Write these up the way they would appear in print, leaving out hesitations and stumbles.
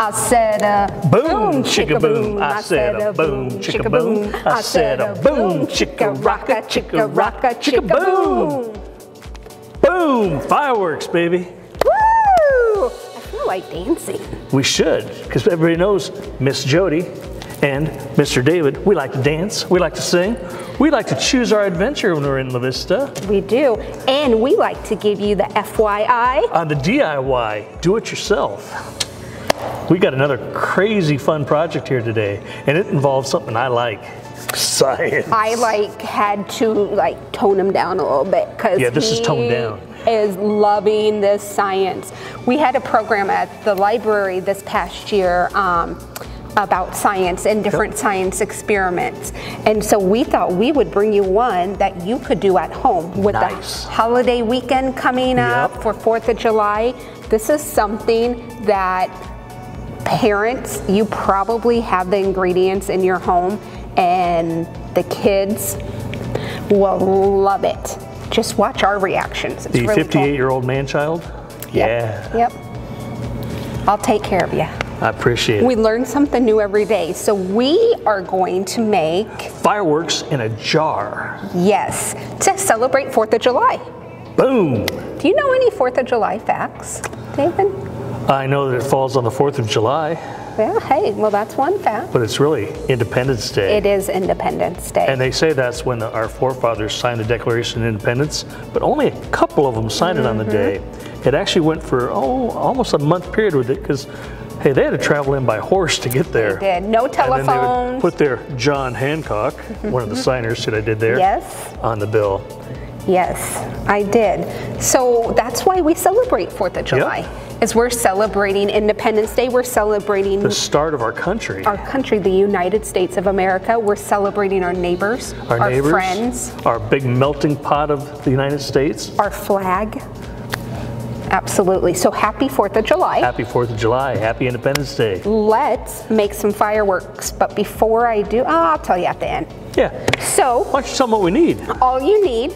I said a boom, chicka boom. I said a boom, chicka boom. I said a boom, chicka rocka, chicka boom. Boom, fireworks, baby. Woo! I feel like dancing. We should, because everybody knows Miss Jody and Mr. David. We like to dance, we like to sing, we like to choose our adventure when we're in La Vista. We do, and we like to give you the FYI. On the DIY, do it yourself. We got another crazy fun project here today, and it involves something I like. Science. I had to tone him down a little bit because this is toned down. Is loving this science. We had a program at the library this past year about science and different science experiments, and so we thought we would bring you one that you could do at home with the holiday weekend coming up for 4th of July. This is something that parents, you probably have the ingredients in your home, and the kids will love it. Just watch our reactions. It's the really 58-year-old man-child? Yep. Yep. I'll take care of you. I appreciate it. We learn something new every day. So we are going to make fireworks in a jar. Yes, to celebrate 4th of July. Boom. Do you know any 4th of July facts, David? I know that it falls on the 4th of July. Yeah, hey, well that's one fact. But it's really Independence Day. It is Independence Day. And they say that's when our forefathers signed the Declaration of Independence, but only a couple of them signed it on the day. It actually went for, almost a month period with it, because, hey, they had to travel in by horse to get there. They did. No telephones. And then they would put their John Hancock, one of the signers that I did there, on the bill. Yes, I did. So that's why we celebrate 4th of July. Is we're celebrating Independence Day. We're celebrating the start of our country. Our country, the United States of America. We're celebrating our neighbors, our friends, our big melting pot of the United States, our flag. Absolutely. So happy 4th of July. Happy 4th of July. Happy Independence Day. Let's make some fireworks. But before I do, I'll tell you at the end. Yeah. So why don't you tell them what we need? All you need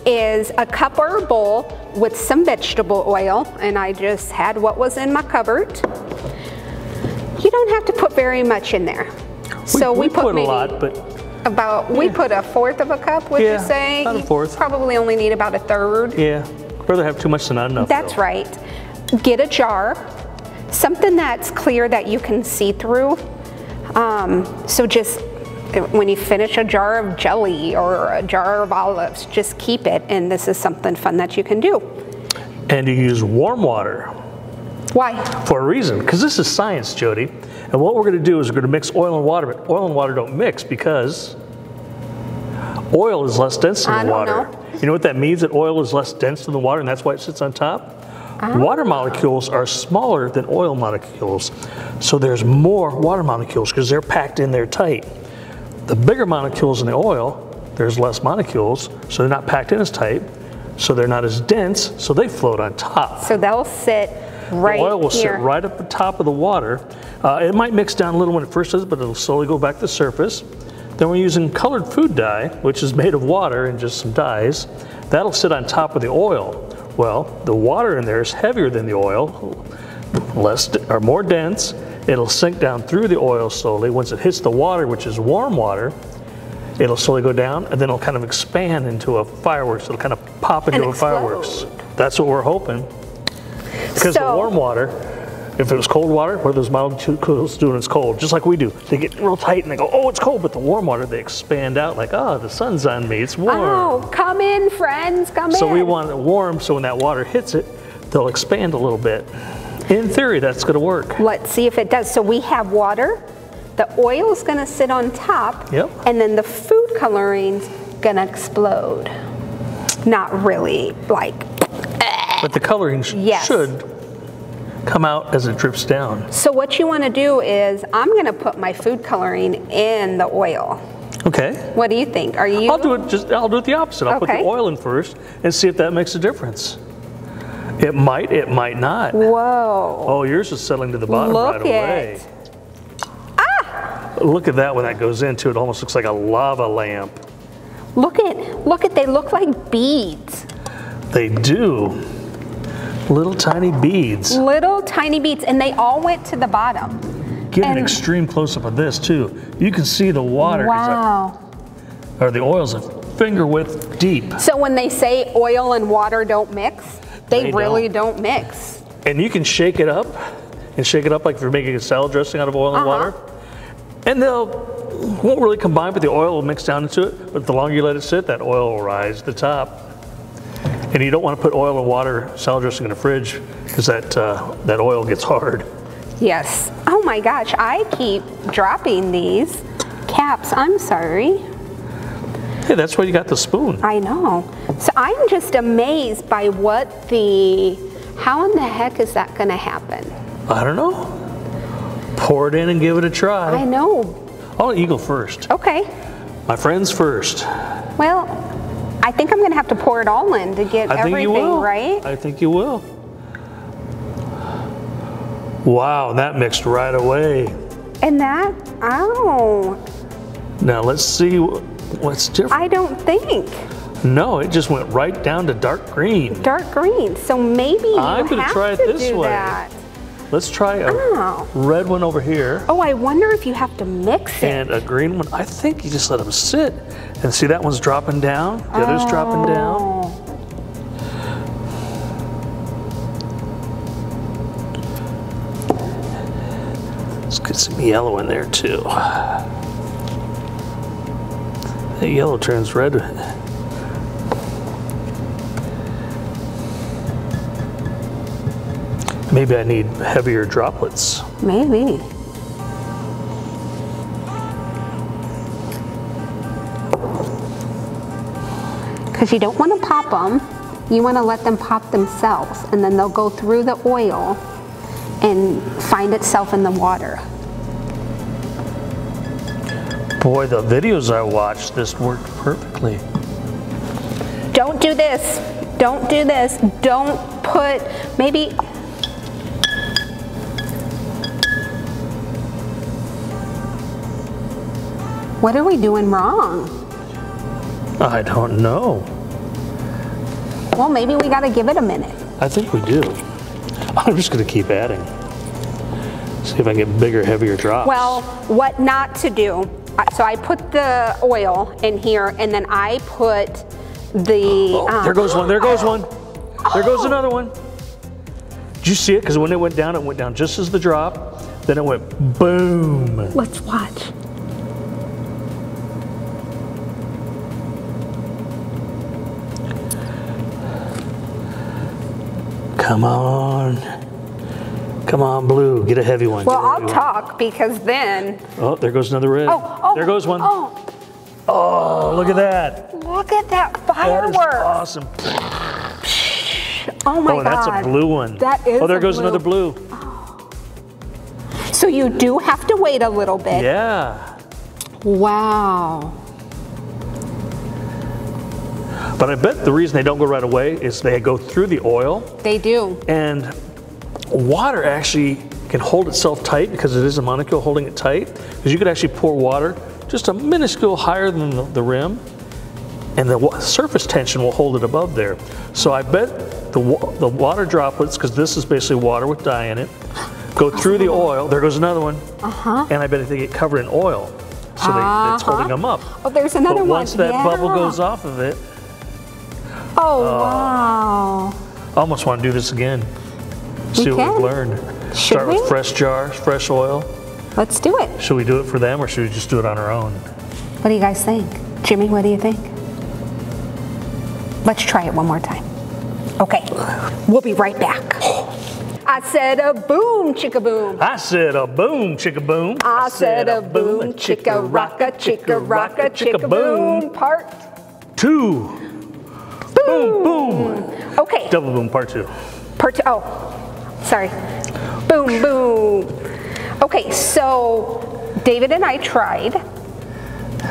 is a cup or a bowl with some vegetable oil, and I just had what was in my cupboard. You don't have to put very much in there. We put a lot, but we put a 1/4 of a cup, would you say? About a 1/4. You probably only need about a 1/3. Yeah, rather have too much than not enough. That's right. Get a jar, something that's clear that you can see through. So just when you finish a jar of jelly or a jar of olives, just keep it, and this is something fun that you can do. And you use warm water. Why? For a reason, because this is science, Jody. And what we're going to do is we're going to mix oil and water, but oil and water don't mix because oil is less dense than the water. You know what that means, that oil is less dense than the water, and that's why it sits on top? Water molecules are smaller than oil molecules, so there's more water molecules because they're packed in there tight. The bigger molecules in the oil, there's less molecules, so they're not packed in as tight, so they're not as dense, so they float on top. So they'll sit right here. The oil will sit right up the top of the water. It might mix down a little when it first does, but it'll slowly go back to the surface. Then we're using colored food dye, which is made of water and just some dyes. That'll sit on top of the oil. Well, the water in there is heavier than the oil, more dense. It'll sink down through the oil slowly. Once it hits the water, which is warm water, it'll slowly go down, and then it'll kind of expand into a fireworks. It'll kind of pop into a fireworks. That's what we're hoping. Because the warm water, if it was cold water, what are those molecules do when it's cold? Just like we do. They get real tight and they go, oh, it's cold. But the warm water, they expand out like, oh, the sun's on me, it's warm. Oh, come in, friends, come in. So we want it warm, so when that water hits it, they'll expand a little bit. In theory, that's going to work. Let's see if it does. So we have water, the oil is going to sit on top, and then the food coloring's going to explode. Not really, like. But the coloring should come out as it drips down. So what you want to do is, I'm going to put my food coloring in the oil. Okay. What do you think? Are you? I'll do it the opposite. I'll put the oil in first and see if that makes a difference. It might not. Whoa. Oh, yours is settling to the bottom right away. Look at that when that goes into it. Almost looks like a lava lamp. Look at, they look like beads. They do. Little tiny beads. Little tiny beads, and they all went to the bottom. Get an extreme close-up of this too. You can see the water or the oil's a finger width deep. So when they say oil and water don't mix, they really don't mix. And you can shake it up, like if you're making a salad dressing out of oil and water. And won't really combine, but the oil will mix down into it. But the longer you let it sit, that oil will rise to the top. And you don't want to put oil and water salad dressing in the fridge because that oil gets hard. Yes. Oh my gosh, I keep dropping these caps. I'm sorry. Hey, that's why you got the spoon. I know. So I'm just amazed by how in the heck is that going to happen? I don't know. Pour it in and give it a try. I know. I'll let you go first. Okay. My friends first. Well, I think I'm going to have to pour it all in to get everything right. I think you will. Wow, that mixed right away. And that, Now let's see what's different. I don't think. No, it just went right down to dark green. Dark green. So maybe I'm going to try it this way. That. Let's try a red one over here. Oh, I wonder if you have to mix it. And a green one. I think you just let them sit. And see, that one's dropping down. The other's dropping down. Let's get some yellow in there too. The yellow turns red. Maybe I need heavier droplets. Maybe. Because you don't want to pop them. You want to let them pop themselves, and then they'll go through the oil and find itself in the water. Boy, the videos I watched, this worked perfectly. Don't do this. Don't do this. Don't put, maybe, what are we doing wrong? I don't know. Well, maybe we got to give it a minute. I think we do. I'm just going to keep adding. See if I can get bigger, heavier drops. Well, what not to do. So I put the oil in here, and then I put the... there goes one, there goes one. There goes another one. Did you see it? Because when it went down just as the drop. Then it went boom. Let's watch. Come on. Come on, blue. Get a heavy one. Well, I'll talk because then... Oh, there goes another red. There goes one. Oh, look at that. Look at that fireworks. That is awesome. Oh my God. Oh, that's a blue one. That is there goes another blue. Oh. So you do have to wait a little bit. Yeah. Wow. But I bet the reason they don't go right away is they go through the oil. They do. And water actually can hold itself tight because it is a molecule holding it tight. Because you could actually pour water just a minuscule higher than the rim, and the surface tension will hold it above there. So I bet the water droplets, because this is basically water with dye in it, go through the oil. There goes another one. And I bet if they get covered in oil, so it's holding them up. Oh, there's another one. Once that bubble goes off of it. Oh, wow. I almost want to do this again. See what we've learned. Start with fresh jars, fresh oil. Let's do it. Should we do it for them, or should we just do it on our own? What do you guys think? Jimmy, what do you think? Let's try it one more time. Okay, we'll be right back. I said a boom, chicka boom. I said a boom, chicka boom. I said a boom, chicka rocka, chicka boom. Part 2. Boom, boom. Okay. Double boom, part 2. Part 2, oh, sorry. Boom, boom. Okay, so David and I tried,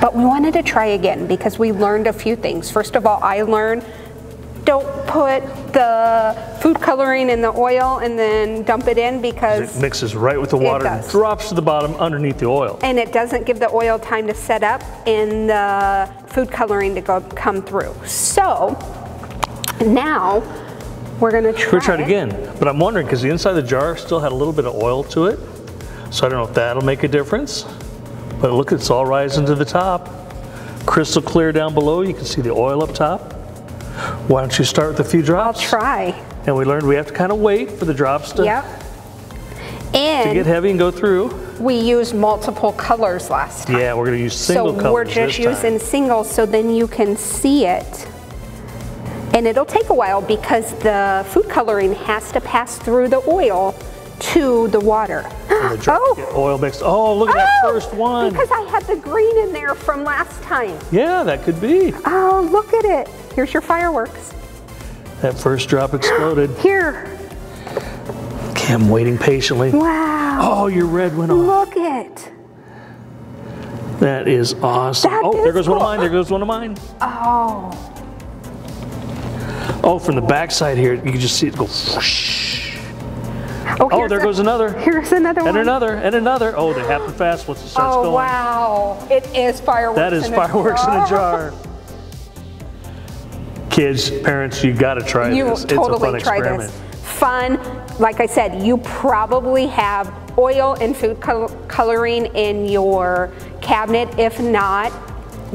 but we wanted to try again because we learned a few things. First of all, I learned don't put the food coloring in the oil and then dump it in because it mixes right with the water and drops to the bottom underneath the oil. And it doesn't give the oil time to set up and the food coloring to come through. So now We're gonna try. We're gonna try it again, but I'm wondering because the inside of the jar still had a little bit of oil to it, so I don't know if that'll make a difference. But look, it's all rising to the top. Crystal clear down below. You can see the oil up top. Why don't you start with a few drops? I'll try. And we learned we have to kind of wait for the drops to get heavy and go through. We used multiple colors last time. Yeah, we're going to use single colors. So we're just using singles so then you can see it. And it'll take a while because the food coloring has to pass through the oil to the water. And the get oil mixed. Oh, look at that first one. Because I had the green in there from last time. Yeah, that could be. Oh, look at it. Here's your fireworks. That first drop exploded. Here. Okay, I'm waiting patiently. Wow. Oh, your red went off. Look it. That is awesome. There goes one of mine. There goes one of mine. Oh. Oh, from the back side here, you can just see it go whoosh. Oh, there goes another. Here's another one. And another, and another. Oh, they happen fast once it starts going. Oh, wow. It is fireworks. That is fireworks in a jar. Kids, parents, you got to try this. It's a fun experiment. Fun. Like I said, you probably have oil and food coloring in your cabinet. If not,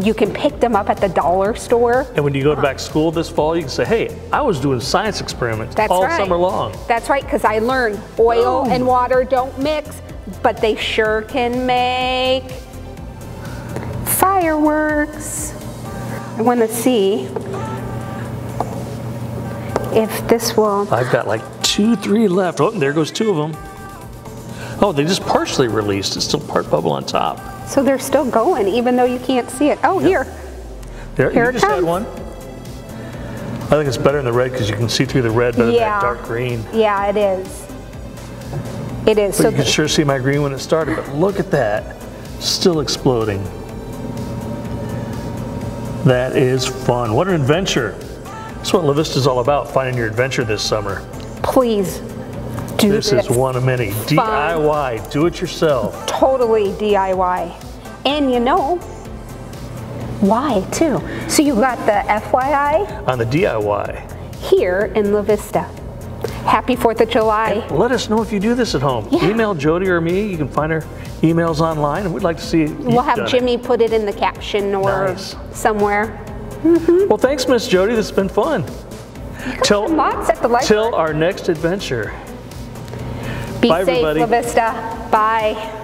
you can pick them up at the dollar store. And when you go back to school this fall, you can say, hey, I was doing science experiments all summer long. That's right, because I learned oil and water don't mix, but they sure can make fireworks. I want to see if this will. I've got like 2, 3 left. Oh, there goes 2 of them. Oh, they just partially released. It's still part bubble on top. So they're still going, even though you can't see it. Oh, here. There, you just had one. I think it's better in the red because you can see through the red better than that dark green. Yeah, it is. It is. But so you can sure see my green when it started, but look at that. Still exploding. That is fun. What an adventure. That's what La Vista is all about, finding your adventure this summer. Please do this. This is one of many. DIY, do it yourself. Totally DIY. And you know, why too. So you got the FYI. On the DIY. Here in La Vista. Happy 4th of July. And let us know if you do this at home. Yeah. Email Jodi or me. You can find our emails online, and we'd like to see it. We'll have Jimmy put it in the caption or somewhere. Well, thanks, Miss Jodi. This has been fun. Till our next adventure. Be Bye, safe, everybody. La Vista. Bye.